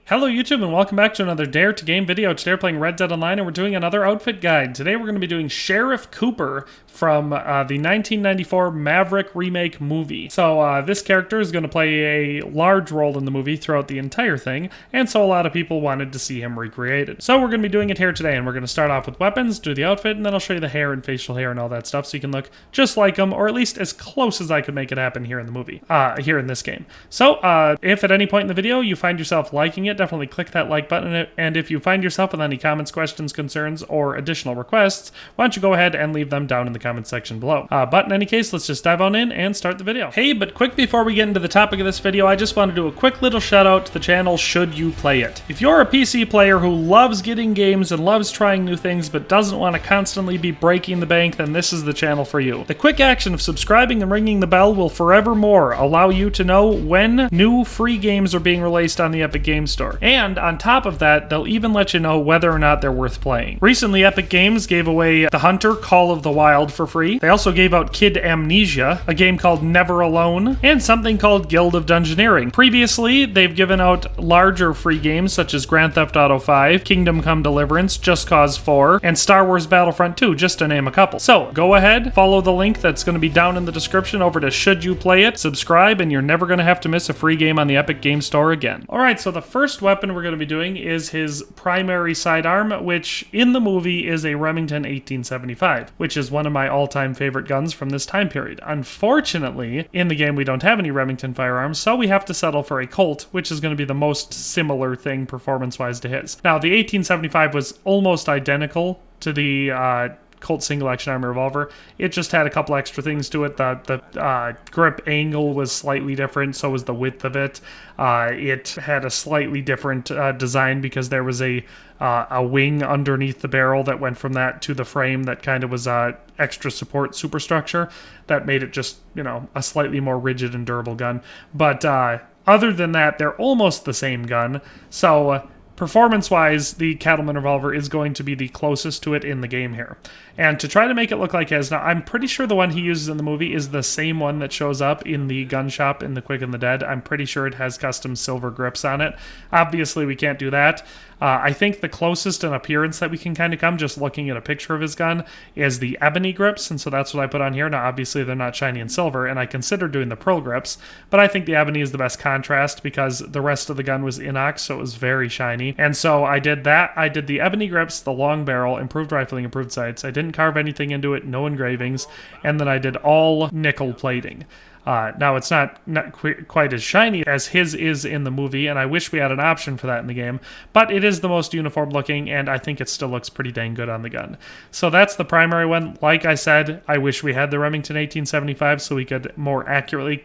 Hello YouTube and welcome back to another Dare to Game video. Today we're playing Red Dead Online and we're doing another outfit guide. Today we're going to be doing Sheriff Cooper from the 1994 Maverick remake movie. So this character is going to play a large role in the movie throughout the entire thing, and so a lot of people wanted to see him recreated. So we're going to be doing it here today, and we're going to start off with weapons, do the outfit, and then I'll show you the hair and facial hair and all that stuff so you can look just like him, or at least as close as I could make it happen here in the movie, here in this game. So if at any point in the video you find yourself liking it, definitely click that like button, and if you find yourself with any comments, questions, concerns, or additional requests, why don't you go ahead and leave them down in the comments section below. But in any case, let's just dive on in and start the video. Hey, but quick before we get into the topic of this video, I just want to do a quick little shout out to the channel Should You Play It. If you're a PC player who loves getting games and loves trying new things but doesn't want to constantly be breaking the bank, then this is the channel for you. The quick action of subscribing and ringing the bell will forevermore allow you to know when new free games are being released on the Epic Games Store. And on top of that, they'll even let you know whether or not they're worth playing. Recently, Epic Games gave away The Hunter Call of the Wild for free. They also gave out Kid Amnesia, a game called Never Alone, and something called Guild of Dungeoneering. Previously, they've given out larger free games such as Grand Theft Auto 5, Kingdom Come Deliverance, Just Cause 4, and Star Wars Battlefront 2, just to name a couple. So, go ahead, follow the link that's going to be down in the description over to Should You Play It, subscribe, and you're never going to have to miss a free game on the Epic Games Store again. Alright, so the first weapon we're going to be doing is his primary sidearm, which in the movie is a Remington 1875, which is one of my all-time favorite guns from this time period. Unfortunately, in the game we don't have any Remington firearms, so we have to settle for a Colt, which is going to be the most similar thing performance-wise to his. Now, the 1875 was almost identical to the Colt single action arm revolver. It just had a couple extra things to it. The grip angle was slightly different, so was the width of it. It had a slightly different design because there was a wing underneath the barrel that went from that to the frame that kind of was extra support superstructure that made it just, you know, a slightly more rigid and durable gun. But other than that, they're almost the same gun. So performance-wise, the Cattleman revolver is going to be the closest to it in the game here. And to try to make it look like his, now I'm pretty sure the one he uses in the movie is the same one that shows up in the gun shop in The Quick and the Dead. I'm pretty sure it has custom silver grips on it. Obviously, we can't do that. I think the closest in appearance that we can kind of come, just looking at a picture of his gun, is the ebony grips, and so that's what I put on here. Now, obviously, they're not shiny and silver, and I considered doing the pearl grips, but I think the ebony is the best contrast because the rest of the gun was inox, so it was very shiny. And so I did that. I did the ebony grips, the long barrel, improved rifling, improved sights. I didn't carve anything into it, no engravings, and then I did all nickel plating. Now, it's not quite as shiny as his is in the movie, and I wish we had an option for that in the game, but it is the most uniform looking, and I think it still looks pretty dang good on the gun. So that's the primary one. Like I said, I wish we had the Remington 1875 so we could more accurately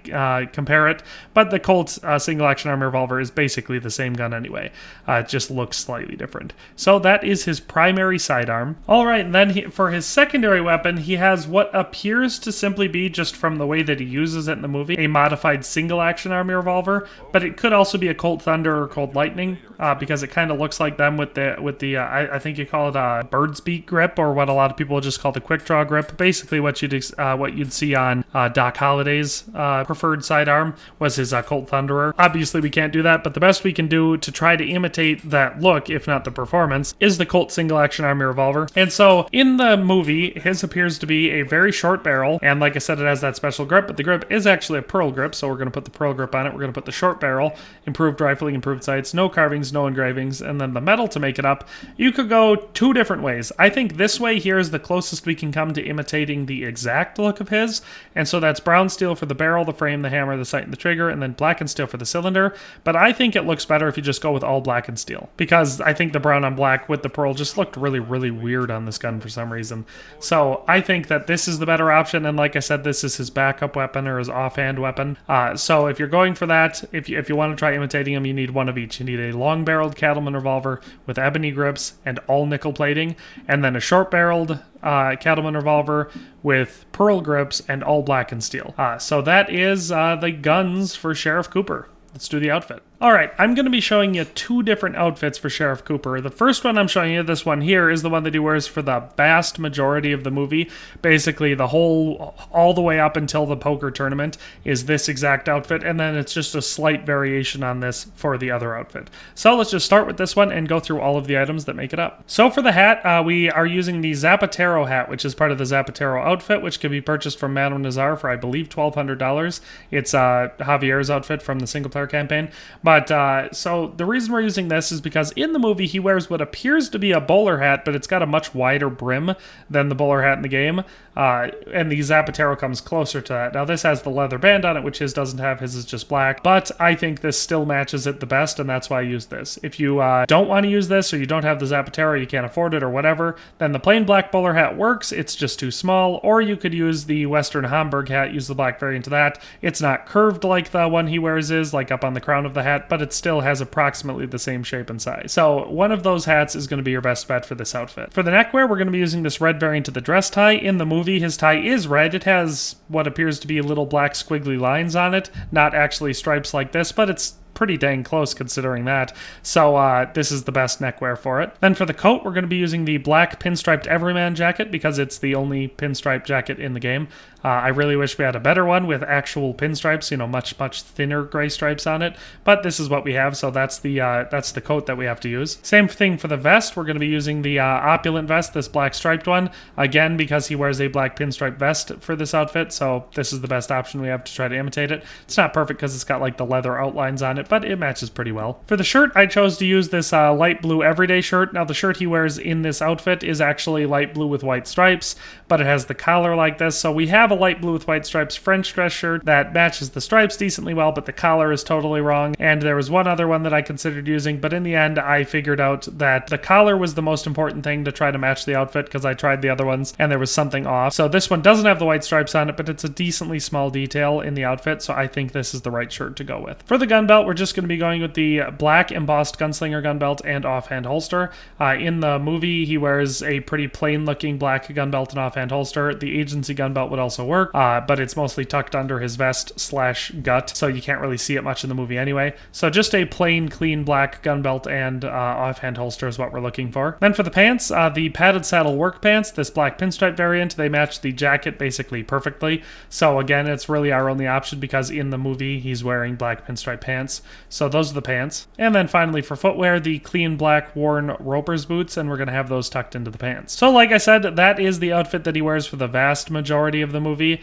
compare it, but the Colt single-action arm revolver is basically the same gun anyway. It just looks slightly different. So that is his primary sidearm. Alright, and then for his secondary weapon, he has what appears to simply be, just from the way that he uses it in the movie, a modified single-action arm revolver, but it could also be a Colt Thunder or Colt Lightning because it kind of looks like them with the I think you call it a bird's beak grip, or what a lot of people just call the quick draw grip. Basically, what you'd see on Doc Holliday's preferred sidearm was his Colt Thunderer. Obviously, we can't do that, but the best we can do to try to imitate that look, if not the performance, is the Colt single-action arm revolver. And so in the movie, his appears to be a very short barrel, and like I said, it has that special grip, but the grip is actually a pearl grip, so we're going to put the pearl grip on it. We're going to put the short barrel, improved rifling, improved sights, no carvings, no engravings, and then the metal to make it up. You could go two different ways. I think this way here is the closest we can come to imitating the exact look of his, and so that's brown steel for the barrel, the frame, the hammer, the sight, and the trigger, and then black and steel for the cylinder. But I think it looks better if you just go with all black and steel, because I think the brown on black with the pearl just looked really, really weird on this gun for some reason. So I think that this is the better option, and like I said, this is his backup weapon or his offhand weapon. So if you're going for that, if you want to try imitating him, you need one of each. You need a long-barreled Cattleman revolver with ebony grips and all nickel plating, and then a short-barreled Cattleman revolver with pearl grips and all black and steel. So that is the guns for Sheriff Cooper. Let's do the outfit. All right, I'm going to be showing you two different outfits for Sheriff Cooper. The first one I'm showing you, this one here, is the one that he wears for the vast majority of the movie. Basically, all the way up until the poker tournament is this exact outfit, and then it's just a slight variation on this for the other outfit. So let's just start with this one and go through all of the items that make it up. So for the hat, we are using the Zapatero hat, which is part of the Zapatero outfit, which can be purchased from Madame Nazar for, I believe, $1,200. It's Javier's outfit from the single-player campaign. But so the reason we're using this is because in the movie he wears what appears to be a bowler hat, but it's got a much wider brim than the bowler hat in the game. And the Zapatero comes closer to that. Now this has the leather band on it, which his doesn't have. His is just black. But I think this still matches it the best, and that's why I use this. If you don't want to use this, or you don't have the Zapatero, you can't afford it, or whatever, then the plain black bowler hat works. It's just too small. Or you could use the Western Hamburg hat, use the black variant of that. It's not curved like the one he wears is, like up on the crown of the hat, but it still has approximately the same shape and size. So one of those hats is going to be your best bet for this outfit. For the neckwear, we're going to be using this red variant of the dress tie. In the movie, his tie is red. It has what appears to be little black squiggly lines on it, not actually stripes like this, but it's pretty dang close considering that. So this is the best neckwear for it. Then for the coat, we're going to be using the black pinstriped Everyman jacket because it's the only pinstripe jacket in the game. I really wish we had a better one with actual pinstripes, much thinner gray stripes on it, but this is what we have, so that's the coat that we have to use. Same thing for the vest. We're going to be using the opulent vest, this black striped one, again because he wears a black pinstripe vest for this outfit, so this is the best option we have to try to imitate it. It's not perfect because it's got like the leather outlines on it, but it matches pretty well. For the shirt, I chose to use this light blue everyday shirt. Now the shirt he wears in this outfit is actually light blue with white stripes, but it has the collar like this, so we have a light blue with white stripes French dress shirt that matches the stripes decently well, but the collar is totally wrong. And there was one other one that I considered using, but in the end I figured out that the collar was the most important thing to try to match the outfit because I tried the other ones and there was something off. So this one doesn't have the white stripes on it, but it's a decently small detail in the outfit, so I think this is the right shirt to go with. For the gun belt, we're just going to be going with the black embossed gunslinger gun belt and offhand holster. In the movie, he wears a pretty plain looking black gun belt and offhand holster. The agency gun belt would also work, but it's mostly tucked under his vest / gut, so you can't really see it much in the movie anyway. So just a plain, clean black gun belt and offhand holster is what we're looking for. Then for the pants, the padded saddle work pants, this black pinstripe variant, they match the jacket basically perfectly. So again, it's really our only option because in the movie, he's wearing black pinstripe pants. So those are the pants. And then finally for footwear, the clean black worn Roper's boots, and we're going to have those tucked into the pants. So like I said, that is the outfit that he wears for the vast majority of the movie.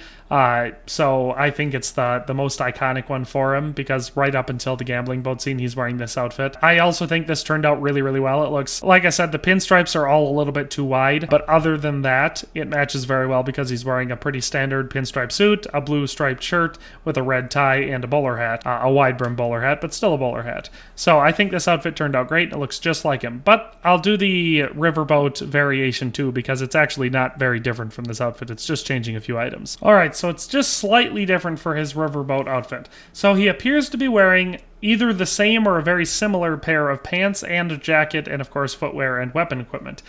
So I think it's the most iconic one for him because right up until the gambling boat scene, he's wearing this outfit. I also think this turned out really, really well. It looks, like I said, the pinstripes are all a little bit too wide, but other than that, it matches very well because he's wearing a pretty standard pinstripe suit, a blue striped shirt with a red tie and a bowler hat, a wide brim bowler hat, but still a bowler hat. So I think this outfit turned out great. It looks just like him, but I'll do the riverboat variation too because it's actually not very different from this outfit. It's just changing a few items. All right, so it's just slightly different for his riverboat outfit. So he appears to be wearing either the same or a very similar pair of pants and a jacket and, of course, footwear and weapon equipment.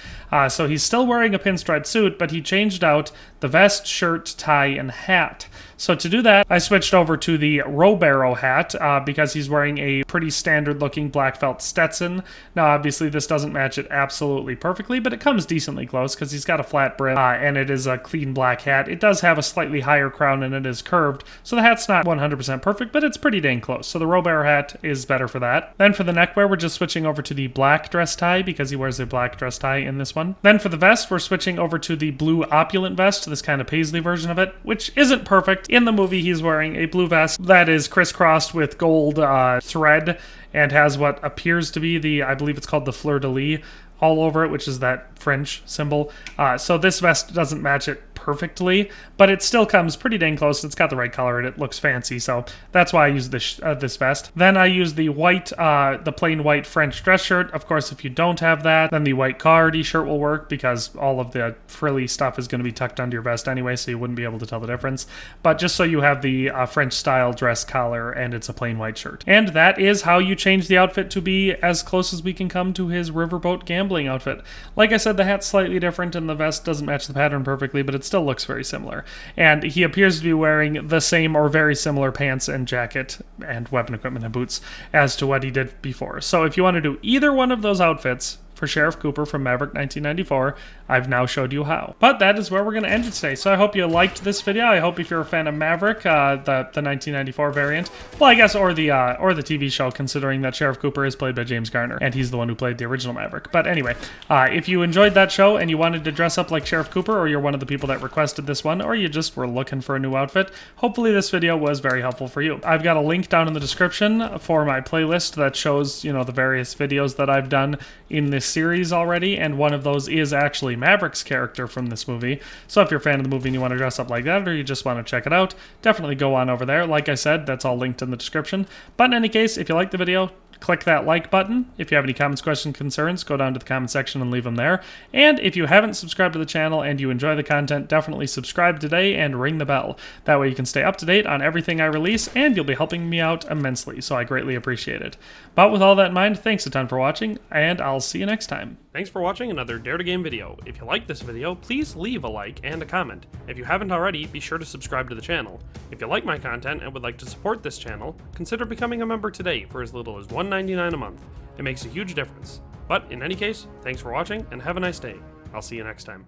So he's still wearing a pinstripe suit, but he changed out the vest, shirt, tie, and hat. So to do that, I switched over to the Robero hat because he's wearing a pretty standard-looking black felt Stetson. Now, obviously, this doesn't match it absolutely perfectly, but it comes decently close because he's got a flat brim and it is a clean black hat. It does have a slightly higher crown and it is curved, so the hat's not 100% perfect, but it's pretty dang close. So the Robero hat is better for that. Then for the neckwear, we're just switching over to the black dress tie because he wears a black dress tie in this one. Then for the vest, we're switching over to the blue opulent vest, this kind of paisley version of it, which isn't perfect. In the movie, he's wearing a blue vest that is crisscrossed with gold thread and has what appears to be I believe it's called the fleur-de-lis all over it, which is that French symbol. So this vest doesn't match it perfectly, but it still comes pretty dang close. It's got the right color and it looks fancy, so that's why I use this vest. Then I use the white, the plain white French dress shirt. Of course, if you don't have that, then the white cardi shirt will work because all of the frilly stuff is going to be tucked under your vest anyway, so you wouldn't be able to tell the difference. But just so you have the French style dress collar and it's a plain white shirt. And that is how you change the outfit to be as close as we can come to his riverboat gambling outfit. Like I said, the hat's slightly different and the vest doesn't match the pattern perfectly, but it's still still looks very similar. And he appears to be wearing the same or very similar pants and jacket and weapon equipment and boots as to what he did before. So if you want to do either one of those outfits for Sheriff Cooper from Maverick 1994, I've now showed you how. But that is where we're going to end it today. So I hope you liked this video. I hope if you're a fan of Maverick, the 1994 variant, well, I guess, or the TV show, considering that Sheriff Cooper is played by James Garner, and he's the one who played the original Maverick. But anyway, if you enjoyed that show and you wanted to dress up like Sheriff Cooper, or you're one of the people that requested this one, or you just were looking for a new outfit, hopefully this video was very helpful for you. I've got a link down in the description for my playlist that shows, the various videos that I've done in this series already, and one of those is actually Maverick's character from this movie. So if you're a fan of the movie and you want to dress up like that, or you just want to check it out, definitely go on over there. Like I said, that's all linked in the description. But in any case, if you like the video, click that like button. If you have any comments, questions, concerns, go down to the comment section and leave them there. And if you haven't subscribed to the channel and you enjoy the content, definitely subscribe today and ring the bell. That way you can stay up to date on everything I release, and you'll be helping me out immensely, so I greatly appreciate it. But with all that in mind, thanks a ton for watching, and I'll see you next time. Thanks for watching another Dare to Game video. If you like this video, please leave a like and a comment. If you haven't already, be sure to subscribe to the channel. If you like my content and would like to support this channel, consider becoming a member today for as little as $1.99 a month. It makes a huge difference. But in any case, thanks for watching and have a nice day. I'll see you next time.